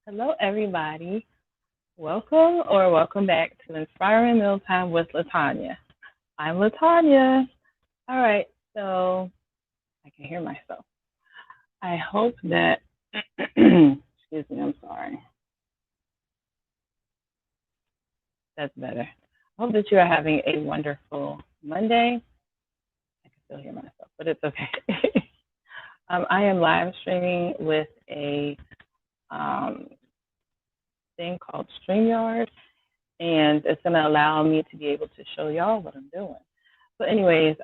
Hello, everybody. Welcome back to Inspiring Mealtime with Latanya. I'm Latanya. All right, so I can hear myself. I hope that, excuse me, I'm sorry. That's better. I hope that you are having a wonderful Monday. I can still hear myself, but it's okay. I am live streaming with a um, thing called StreamYard, and it's going to allow me to be able to show y'all what I'm doing. So anyways,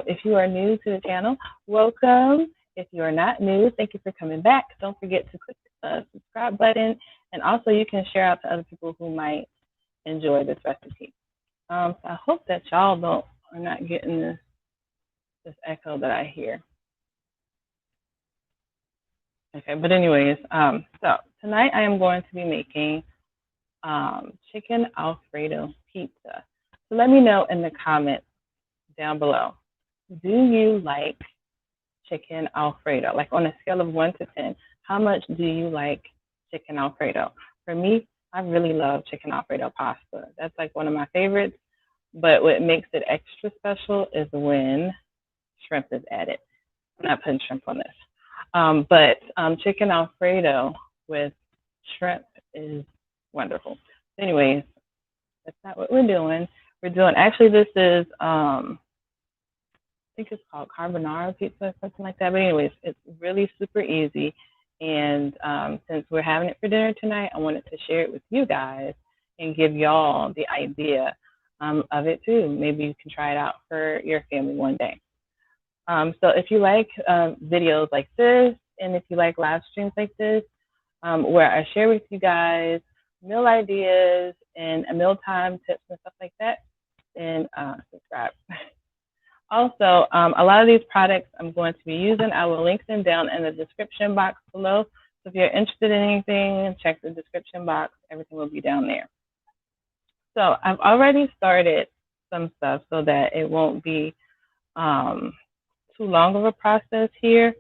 if you are new to the channel, welcome. If you are not new, thank you for coming back. Don't forget to click the subscribe button, and also you can share out to other people who might enjoy this recipe. So I hope that y'all are not getting this echo that I hear. Okay, but anyways, so tonight I am going to be making chicken Alfredo pizza. So let me know in the comments down below. Do you like chicken Alfredo? Like on a scale of 1 to 10, how much do you like chicken Alfredo? For me, I really love chicken Alfredo pasta. That's like one of my favorites. But what makes it extra special is when shrimp is added. I'm not putting shrimp on this. But chicken Alfredo with shrimp is wonderful. Anyways, that's not what we're doing. Actually, this is, I think it's called carbonara pizza or something like that. But anyways, it's really super easy. And since we're having it for dinner tonight, I wanted to share it with you guys and give y'all the idea of it too. Maybe you can try it out for your family one day. So if you like videos like this, and if you like live streams like this, where I share with you guys meal ideas and mealtime tips and stuff like that, then subscribe. Also, a lot of these products I'm going to be using, I will link them down in the description box below. So if you're interested in anything, check the description box. Everything will be down there. So I've already started some stuff so that it won't be too long of a process here.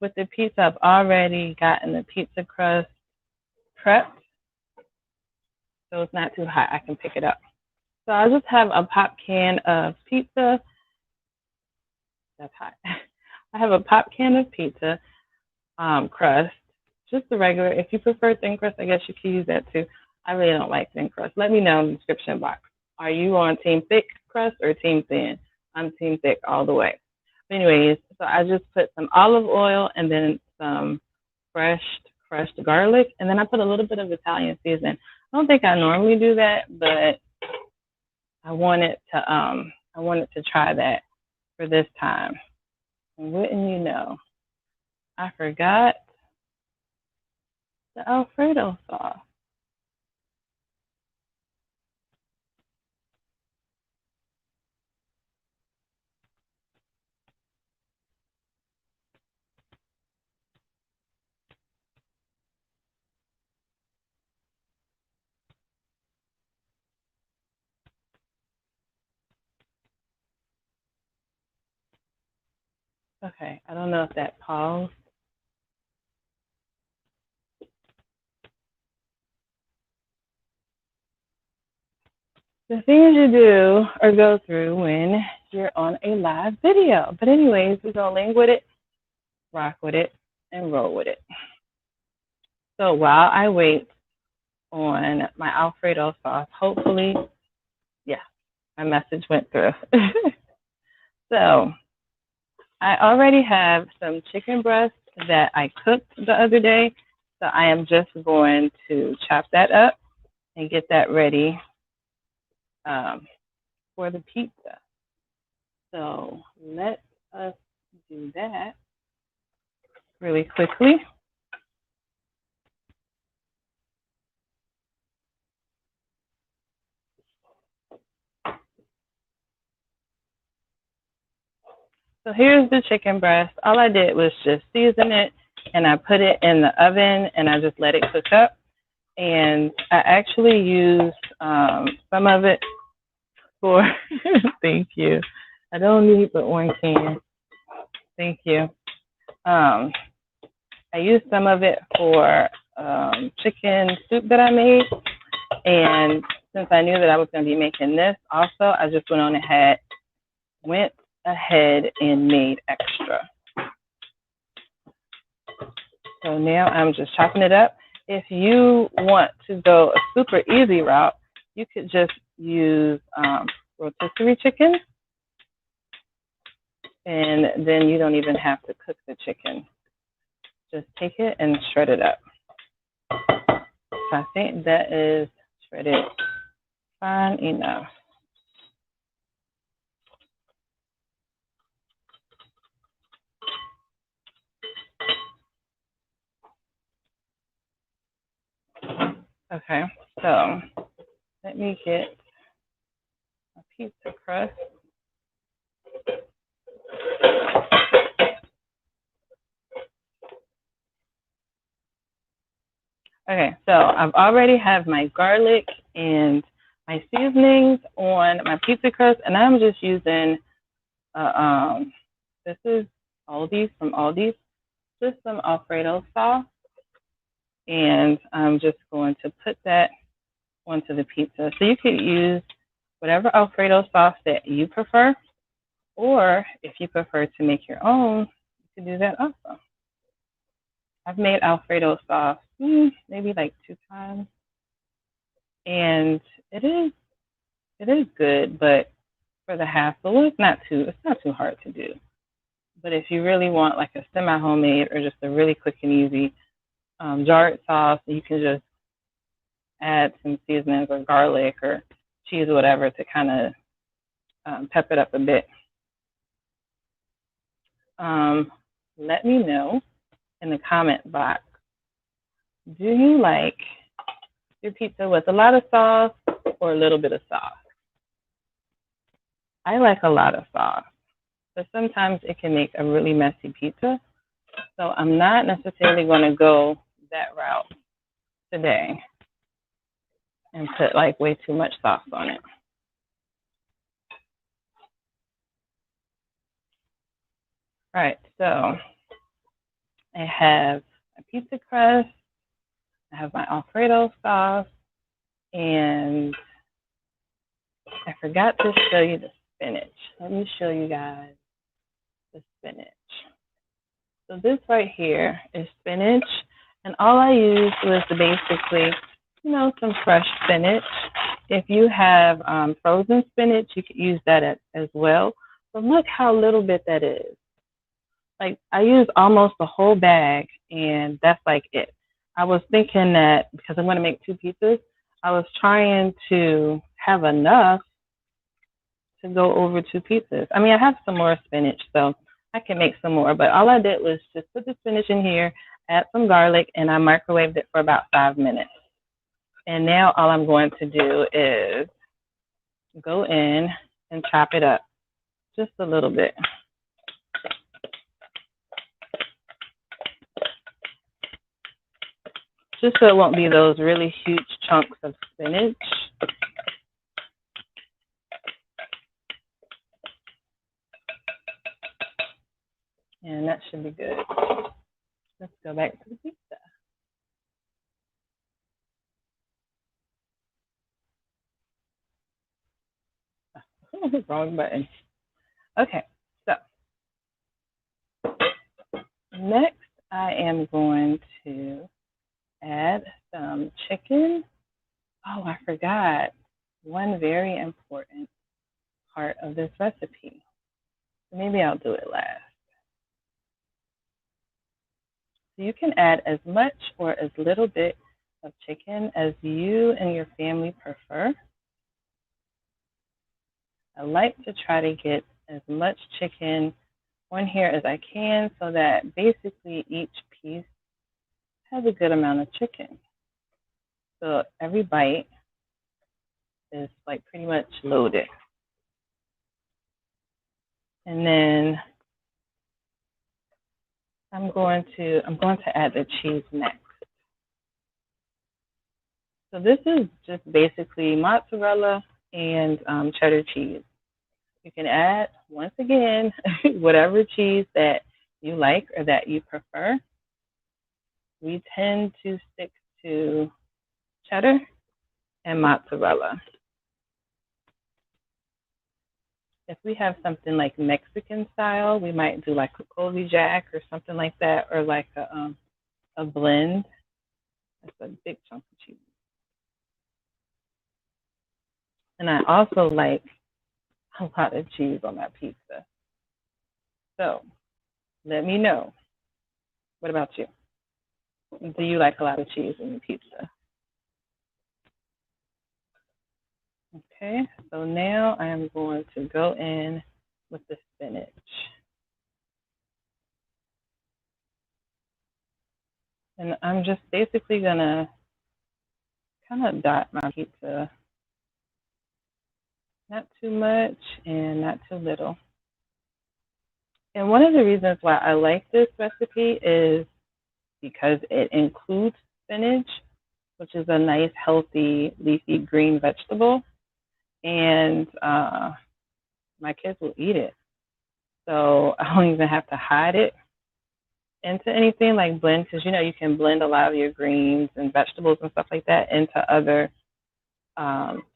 With the pizza, I've already gotten the pizza crust prepped, so it's not too hot. I can pick it up. So I just have a pop can of pizza. That's hot. I have a pop can of pizza crust, just the regular. If you prefer thin crust, I guess you can use that too. I really don't like thin crust. Let me know in the description box. Are you on team thick crust or team thin? I'm team thick all the way. But anyways, so I just put some olive oil and then some fresh crushed garlic, and then I put a little bit of Italian seasoning. I don't think I normally do that, but I wanted to try that for this time. And wouldn't you know, I forgot the Alfredo sauce. Okay, I don't know if that paused. The things you do or go through when you're on a live video. But anyways, we're going to ling with it, rock with it, and roll with it. So while I wait on my Alfredo sauce, hopefully, yeah, my message went through. So I already have some chicken breast that I cooked the other day. So I am just going to chop that up and get that ready for the pizza. So let us do that really quickly. So here's the chicken breast. All I did was just season it, and I put it in the oven, and I just let it cook up. And I actually used some of it for, thank you. I don't need but one can. Thank you. I used some of it for chicken soup that I made. And since I knew that I was going to be making this also, I just went ahead and made extra. So now I'm just chopping it up. If you want to go a super easy route, you could just use rotisserie chicken, and then you don't even have to cook the chicken. Just take it and shred it up. So I think that is shredded fine enough. Okay, so let me get a pizza crust. Okay, so I've already have my garlic and my seasonings on my pizza crust, and I'm just using, this is Aldi's, from Aldi's, just some Alfredo sauce, and I'm just going to put that onto the pizza. So you could use whatever Alfredo sauce that you prefer, or if you prefer to make your own, you can do that also. I've made Alfredo sauce maybe like 2 times, and it is good, but for the hassle, it's not too hard to do. But if you really want like a semi-homemade or just a really quick and easy jarred sauce, you can just add some seasonings or garlic or cheese or whatever to kind of pep it up a bit. Let me know in the comment box, do you like your pizza with a lot of sauce or a little bit of sauce? I like a lot of sauce, but sometimes it can make a really messy pizza. So I'm not necessarily going to go that route today and put like way too much sauce on it. All right, so I have a pizza crust, I have my Alfredo sauce, and I forgot to show you the spinach. Let me show you guys the spinach. So this right here is spinach, and all I used was basically, some fresh spinach. If you have frozen spinach, you could use that as well. But look how little bit that is. Like, I used almost the whole bag, and that's like it. I was thinking that because I'm going to make 2 pizzas, I was trying to have enough to go over 2 pizzas. I mean, I have some more spinach, so I can make some more. But all I did was just put the spinach in here, add some garlic, and I microwaved it for about 5 minutes. And now all I'm going to do is go in and chop it up just a little bit. Just so it won't be those really huge chunks of spinach. And that should be good. Let's go back to the pizza. Oh, wrong button. Okay, so next I am going to add some chicken. Oh, I forgot one very important part of this recipe. Maybe I'll do it last. So you can add as much or as little bit of chicken as you and your family prefer. I like to try to get as much chicken on here as I can so that basically each piece has a good amount of chicken. So every bite is like pretty much loaded. And then I'm going to add the cheese next. So this is just basically mozzarella and cheddar cheese. You can add, once again, whatever cheese that you like or that you prefer. we tend to stick to cheddar and mozzarella. If we have something like Mexican style, we might do like a Colby Jack or something like that, or like a blend. That's a big chunk of cheese. And I also like a lot of cheese on my pizza. So let me know. What about you? Do you like a lot of cheese in your pizza? Okay, so now I am going to go in with the spinach. And I'm just basically gonna kind of dot my pizza, not too much and not too little. And one of the reasons why I like this recipe is because it includes spinach, which is a nice, healthy, leafy green vegetable. And my kids will eat it. So I don't even have to hide it into anything like blend, because you can blend a lot of your greens and vegetables and stuff like that into other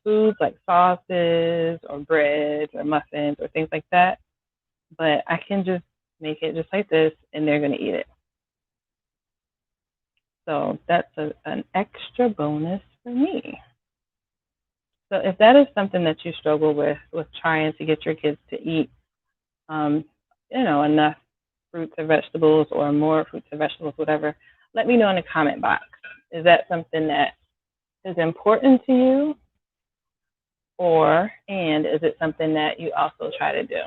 foods like sauces or breads or muffins or things like that. But I can just make it just like this and they're going to eat it. So that's an extra bonus for me. So if that is something that you struggle with trying to get your kids to eat, enough fruits or vegetables or more fruits or vegetables, whatever, let me know in the comment box. Is that something that is important to you? And is it something that you also try to do?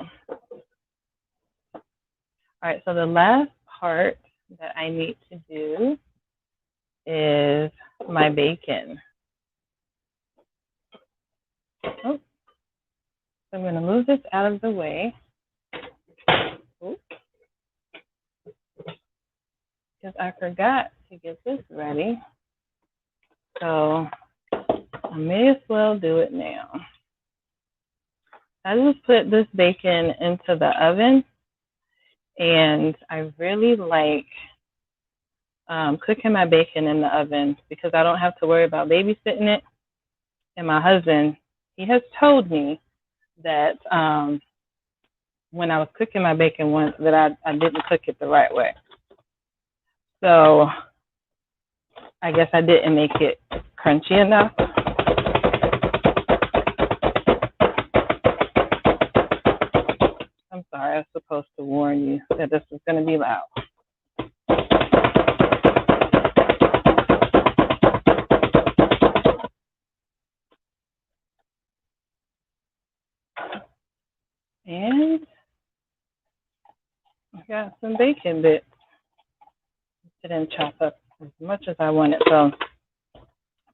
All right, so the last part that I need to do is my bacon. Oh, so I'm going to move this out of the way. Because I forgot to get this ready. So I may as well do it now. I just put this bacon into the oven, and I really like cooking my bacon in the oven because I don't have to worry about babysitting it. And my husband, he has told me that when I was cooking my bacon once that I didn't cook it the right way. So I guess I didn't make it crunchy enough. I'm sorry, I was supposed to warn you that this was going to be loud. And I got some bacon bits. I didn't chop up as much as I wanted, so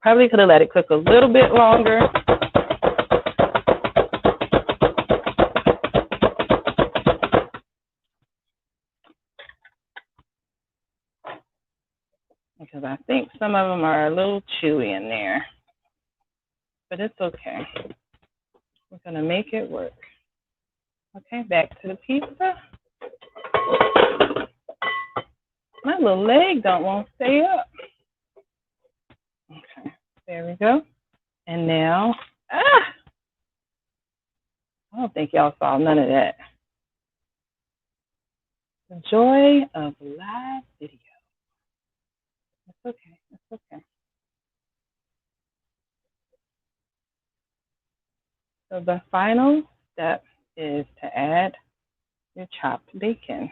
probably could have let it cook a little bit longer. Because I think some of them are a little chewy in there. But it's okay. We're going to make it work. Okay, back to the pizza. My little leg don't want to stay up. Okay, there we go. And now, I don't think y'all saw none of that. The joy of live video. That's okay, that's okay. So the final step is to add your chopped bacon.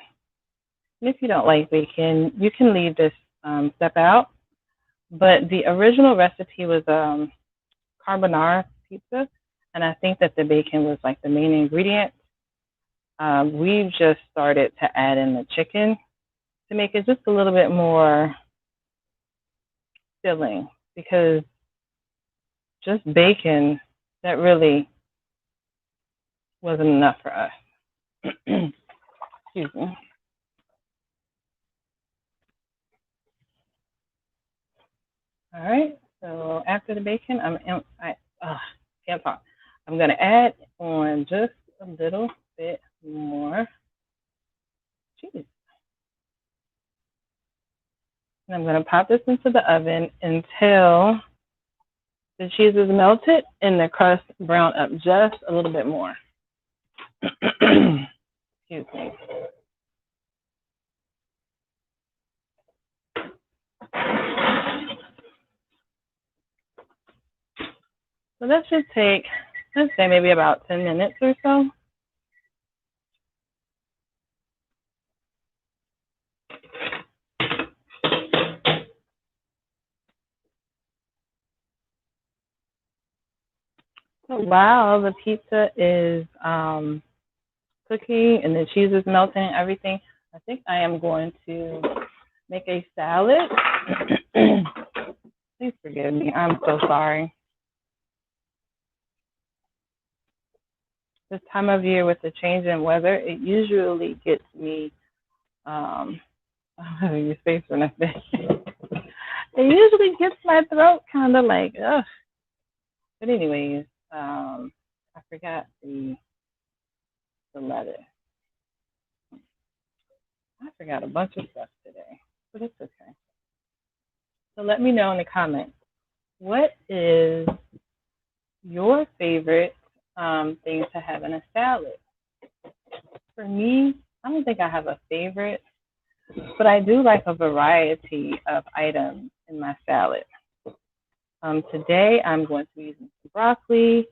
And if you don't like bacon, you can leave this step out. But the original recipe was carbonara pizza, and I think that the bacon was like the main ingredient. We've just started to add in the chicken to make it just a little bit more filling, because just bacon, that really wasn't enough for us. Excuse me. All right, so after the bacon, can't talk. I'm going to add on just a little bit more cheese. And I'm going to pop this into the oven until the cheese is melted and the crust brown up just a little bit more. Excuse me. So that should take, let's say, maybe about 10 minutes or so. So while the pizza is cooking and the cheese is melting and everything, I think I am going to make a salad. Please forgive me. I'm so sorry. This time of year with the change in weather, it usually gets me, I'm having your face for nothing. It usually gets my throat kind of like, ugh. But anyways, I forgot the letter. I forgot a bunch of stuff today, but it's okay. So let me know in the comments, what is your favorite thing to have in a salad? For me, I don't think I have a favorite, but I do like a variety of items in my salad. Today, I'm going to be using some broccoli,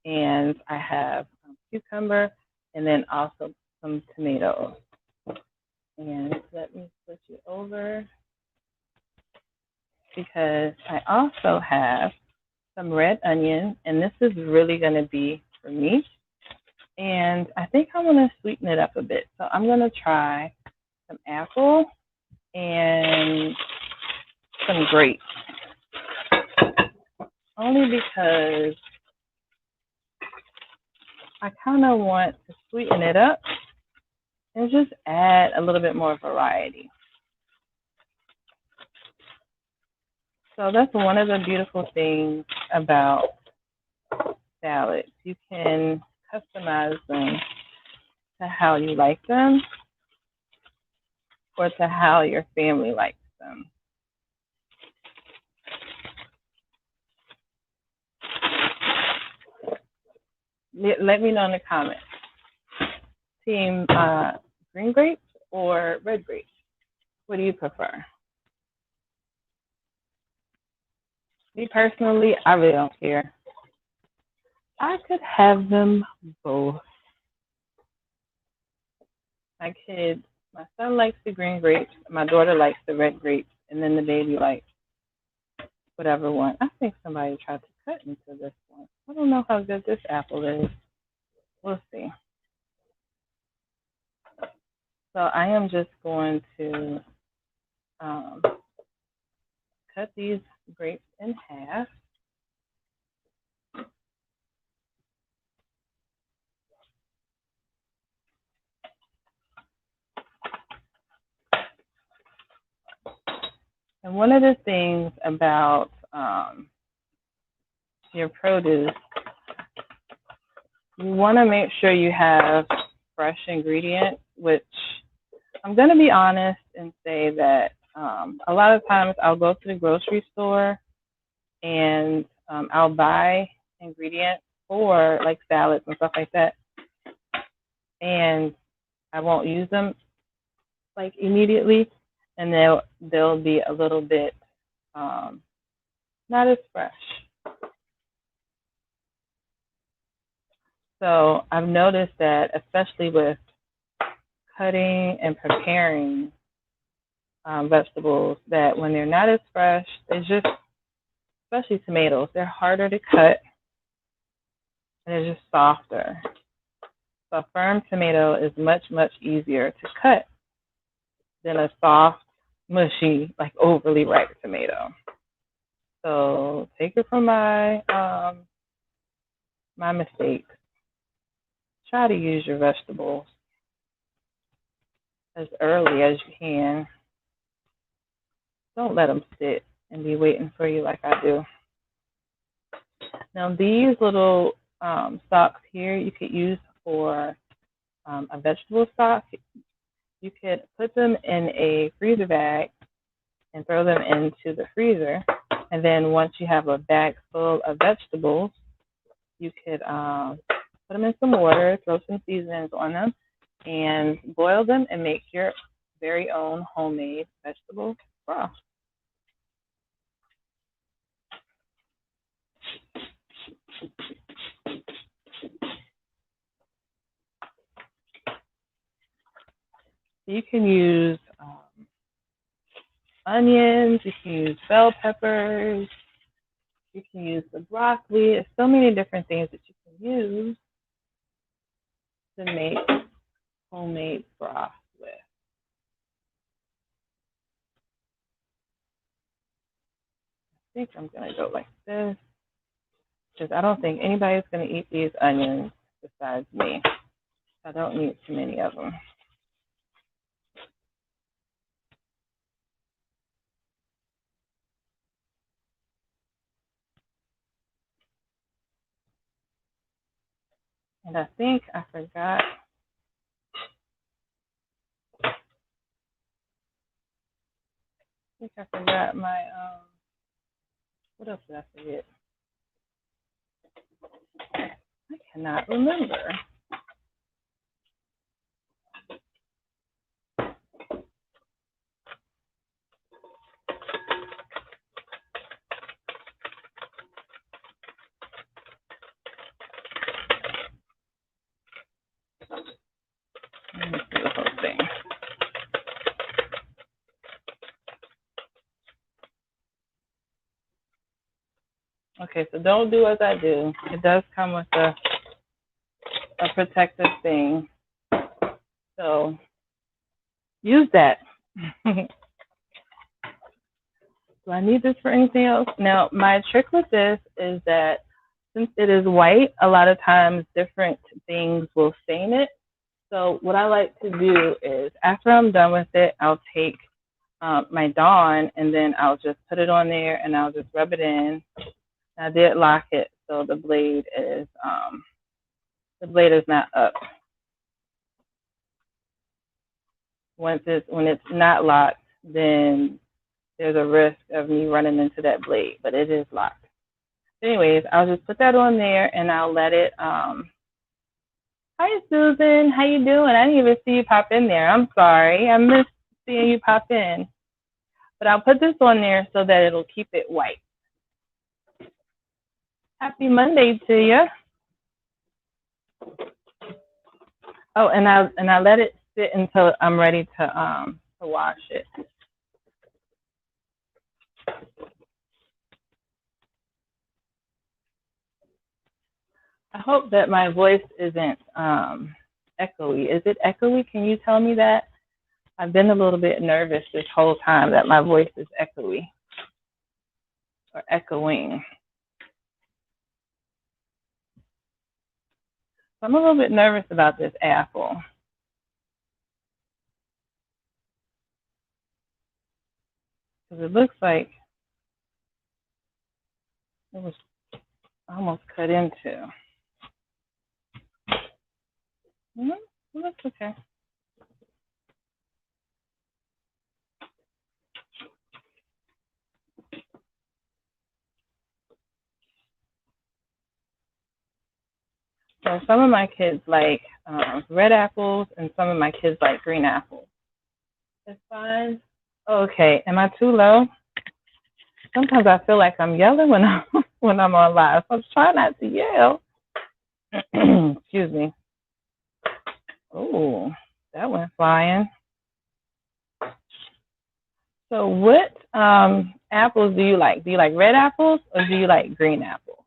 and I have cucumber, and then also some tomatoes. And let me switch it over because I also have some red onion, and this is really going to be for me. And I think I want to sweeten it up a bit. So I'm going to try some apple and some grapes. Only because I kind of want to sweeten it up and just add a little bit more variety. So that's one of the beautiful things about salads. You can customize them to how you like them or to how your family likes them. Let me know in the comments. Team green grapes or red grapes? What do you prefer? Me personally, I really don't care. I could have them both. My kids, my son likes the green grapes, my daughter likes the red grapes, and then the baby likes whatever one. I think somebody tried to cut into this one. I don't know how good this apple is. We'll see. So I am just going to cut these grapes in half. And one of the things about your produce, you want to make sure you have fresh ingredients, which I'm going to be honest and say that a lot of times I'll go to the grocery store and I'll buy ingredients for like salads and stuff like that, and I won't use them like immediately, and they'll be a little bit not as fresh. So I've noticed that, especially with cutting and preparing vegetables, that when they're not as fresh, they just, especially tomatoes, they're harder to cut and they're just softer. So a firm tomato is much, much easier to cut than a soft, mushy, like overly ripe tomato. So take it from my my mistakes. Try to use your vegetables as early as you can. Don't let them sit and be waiting for you like I do. Now these little stalks here you could use for a vegetable stock. You could put them in a freezer bag and throw them into the freezer. And then once you have a bag full of vegetables, you could put them in some water, throw some seasonings on them, and boil them and make your very own homemade vegetable broth. You can use onions, you can use bell peppers, you can use the broccoli. There's so many different things that you can use to make homemade broth with. I think I'm going to go like this because I don't think anybody's going to eat these onions besides me. I don't need too many of them. And I think I forgot. My, what else did I forget? I cannot remember. Let me see the whole thing. Okay, so don't do as I do. It does come with a protective thing. So use that. Do I need this for anything else? Now, my trick with this is that since it is white, a lot of times different things will stain it. So what I like to do is after I'm done with it, I'll take my Dawn and then I'll just put it on there and I'll just rub it in. I did lock it so the blade is not up. When it's not locked, then there's a risk of me running into that blade, but it is locked. Anyways, I'll just put that on there and I'll let it. Hi, Susan. How you doing? I didn't even see you pop in there. I'm sorry. I missed seeing you pop in. But I'll put this on there so that it'll keep it white. Happy Monday to you. Oh, and I let it sit until I'm ready to wash it. I hope that my voice isn't echoey. Is it echoey? Can you tell me that? I've been a little bit nervous this whole time that my voice is echoey or echoing. So I'm a little bit nervous about this apple. Because it looks like it was almost cut into. That's okay. So some of my kids like red apples, and some of my kids like green apples. It's fine. Okay, am I too low? Sometimes I feel like I'm yelling when I'm on live. So I'm trying not to yell. Excuse me. Oh, that went flying. So what apples do you like? Do you like red apples or do you like green apples?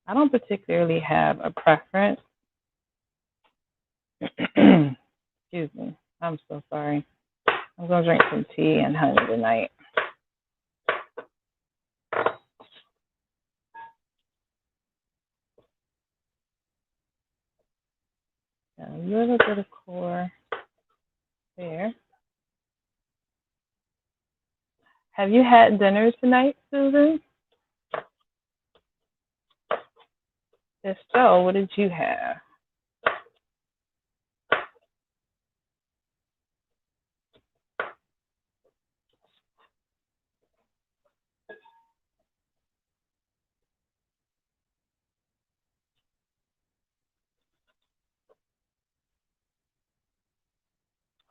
I don't particularly have a preference. Excuse me. I'm so sorry. I'm going to drink some tea and honey tonight. A little bit of core there. Have you had dinner tonight, Susan? If so, what did you have?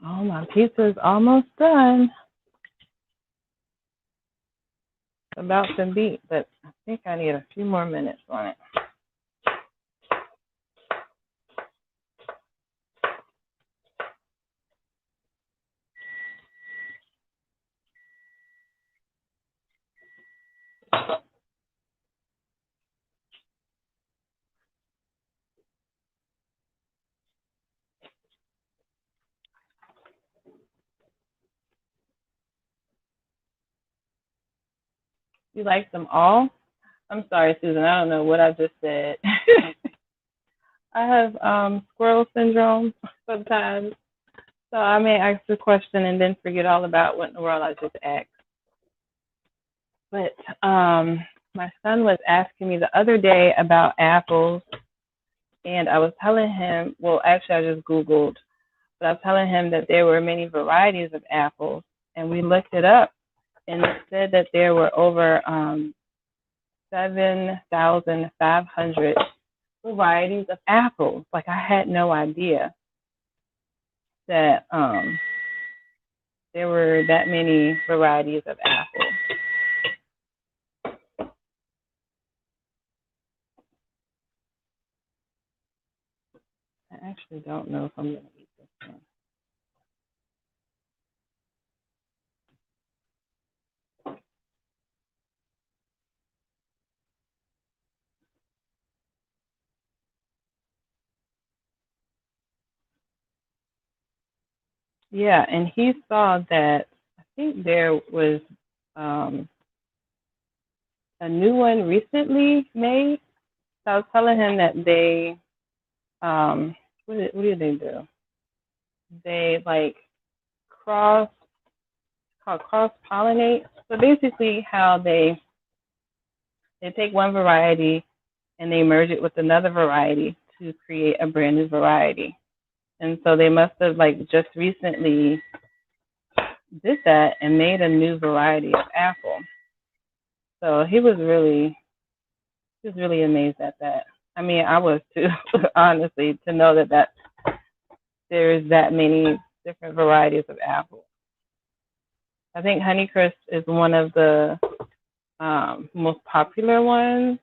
Oh, my pizza is almost done. It's about to beat, but I think I need a few more minutes on it. You like them all? I'm sorry, Susan. I don't know what I just said. I have squirrel syndrome sometimes. So I may ask a question and then forget all about what in the world I just asked. But my son was asking me the other day about apples, and I was telling him, well, actually, I just Googled, but I was telling him that there were many varieties of apples, and we looked it up, and it said that there were over 7,500 varieties of apples. Like, I had no idea that there were that many varieties of apples. I actually don't know if I'm going to eat this one. Yeah, and he saw that I think there was a new one recently made. So I was telling him that they, what do they do? They like cross, called cross pollinate. So basically, how they take one variety and they merge it with another variety to create a brand new variety. And so they must have like just recently did that and made a new variety of apple. So he was really amazed at that. I mean, I was too, honestly, to know that there's that many different varieties of apple. I think Honeycrisp is one of the most popular ones.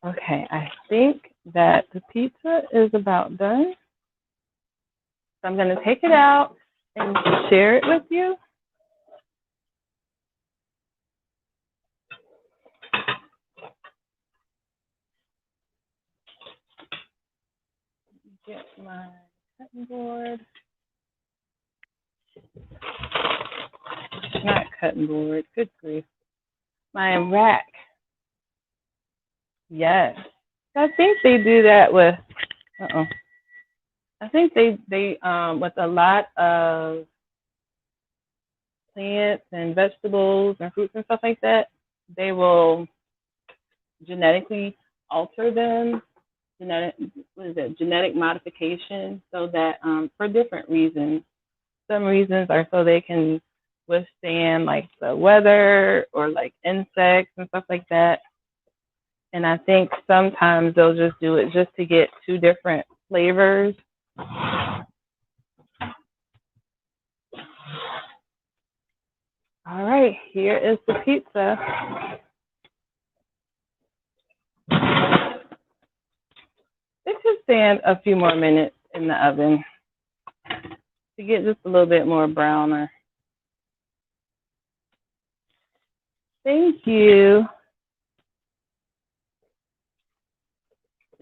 Okay, I think that the pizza is about done. So I'm going to take it out and share it with you. Get my cutting board. Not cutting board, good grief. My rack. Yes. I think they do that with, I think they with a lot of plants and vegetables and fruits and stuff like that, they will genetically alter them, genetic modification, so that for different reasons. Some reasons are so they can withstand like the weather or like insects and stuff like that. And I think sometimes they'll just do it just to get two different flavors. All right, here is the pizza. It should stand a few more minutes in the oven to get just a little bit more browner. Thank you.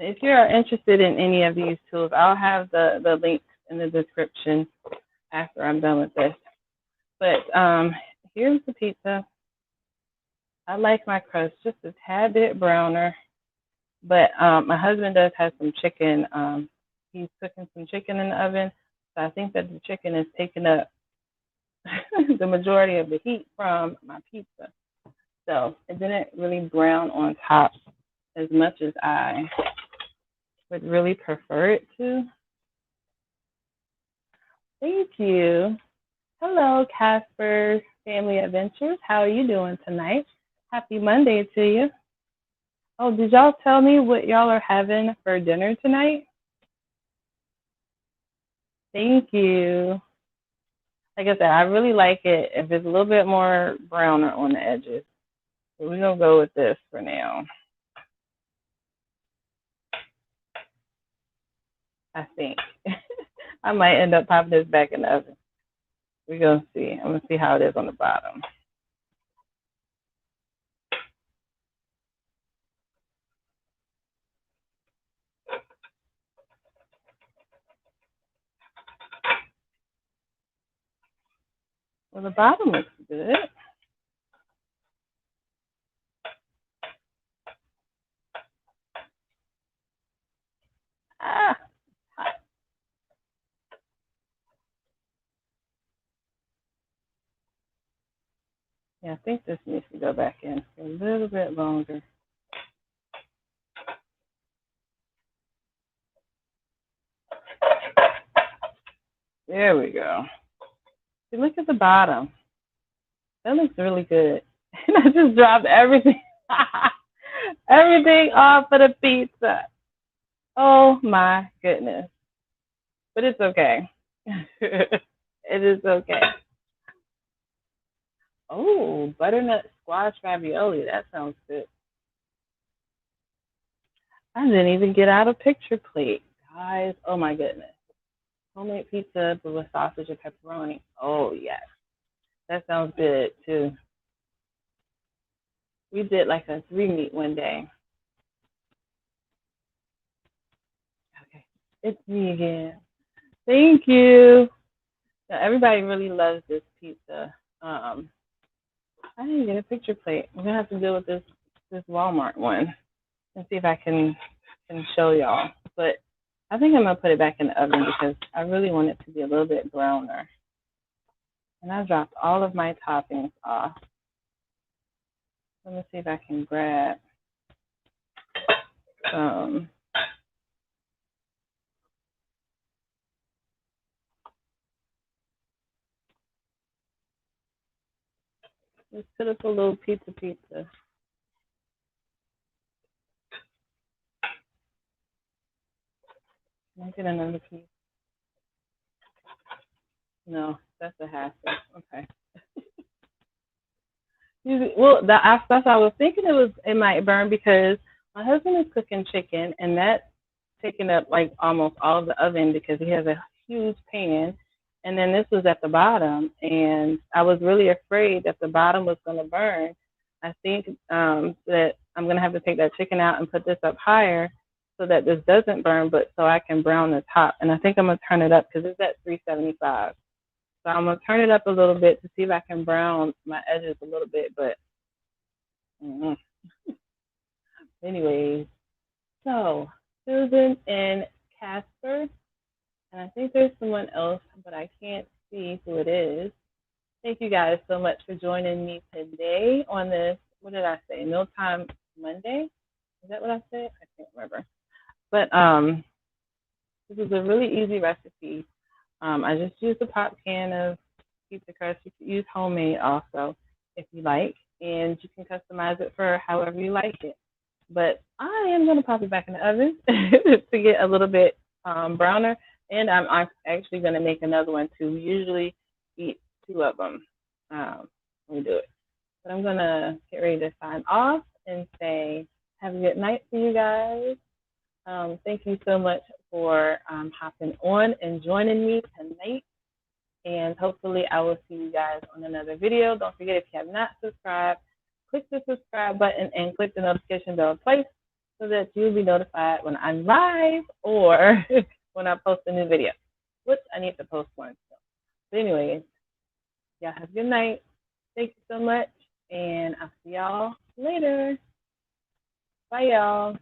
If you're interested in any of these tools, I'll have the links in the description after I'm done with this. But here's the pizza. I like my crust just a tad bit browner. But my husband does have some chicken. He's cooking some chicken in the oven. So I think that the chicken is taking up the majority of the heat from my pizza. So it didn't really brown on top as much as I would really prefer it to. Thank you. Hello, Casper Family Adventures. How are you doing tonight? Happy Monday to you. Oh, did y'all tell me what y'all are having for dinner tonight? Thank you. Like I said, I really like it if it's a little bit more browner on the edges. So we're gonna go with this for now. I think. I might end up popping this back in the oven. We're gonna see. I'm gonna see how it is on the bottom. Well, the bottom looks good. Ah, yeah, I think this needs to go back in for a little bit longer. There we go. See, look at the bottom. That looks really good. And I just dropped everything, everything off of the pizza. Oh my goodness. But it's okay. It is okay. Oh, butternut squash ravioli. That sounds good. I didn't even get out a picture plate, guys. Oh my goodness. Homemade pizza with sausage and pepperoni. Oh yes. That sounds good too. We did like a 3-meat one day. Okay. It's me again. Thank you. Now, everybody really loves this pizza. I didn't get a picture plate. We're gonna have to deal with this Walmart one and see if I can show y'all. But I think I'm gonna put it back in the oven because I really want it to be a little bit browner. And I dropped all of my toppings off. Let me see if I can grab some. Let's put up a little pizza. Can I get another piece? No, that's a hassle. Okay. Well, that's what I was thinking. It might burn because my husband is cooking chicken, and that's taking up like almost all of the oven because he has a huge pan. And then this was at the bottom, and I was really afraid that the bottom was going to burn. I think that I'm going to have to take that chicken out and put this up higher so that this doesn't burn, but so I can brown the top. And I think I'm going to turn it up because it's at 375. So I'm going to turn it up a little bit to see if I can brown my edges a little bit. But anyways, so Susan and Casper, and I think there's someone else, but I can't see who it is. Thank you guys so much for joining me today on this, what did I say, Mealtime Monday? Is that what I said? I can't remember. But this is a really easy recipe. I just used a pop can of pizza crust. You can use homemade also if you like, and you can customize it for however you like it. But I am going to pop it back in the oven to get a little bit browner, and I'm actually going to make another one too. We usually eat 2 of them when we do it. But I'm going to get ready to sign off and say have a good night for you guys. Thank you so much for hopping on and joining me tonight. And hopefully I will see you guys on another video. Don't forget, if you have not subscribed, click the subscribe button and click the notification bell twice so that you'll be notified when I'm live or when I post a new video, which I need to post one. But anyways, y'all have a good night. Thank you so much, and I'll see y'all later. Bye, y'all.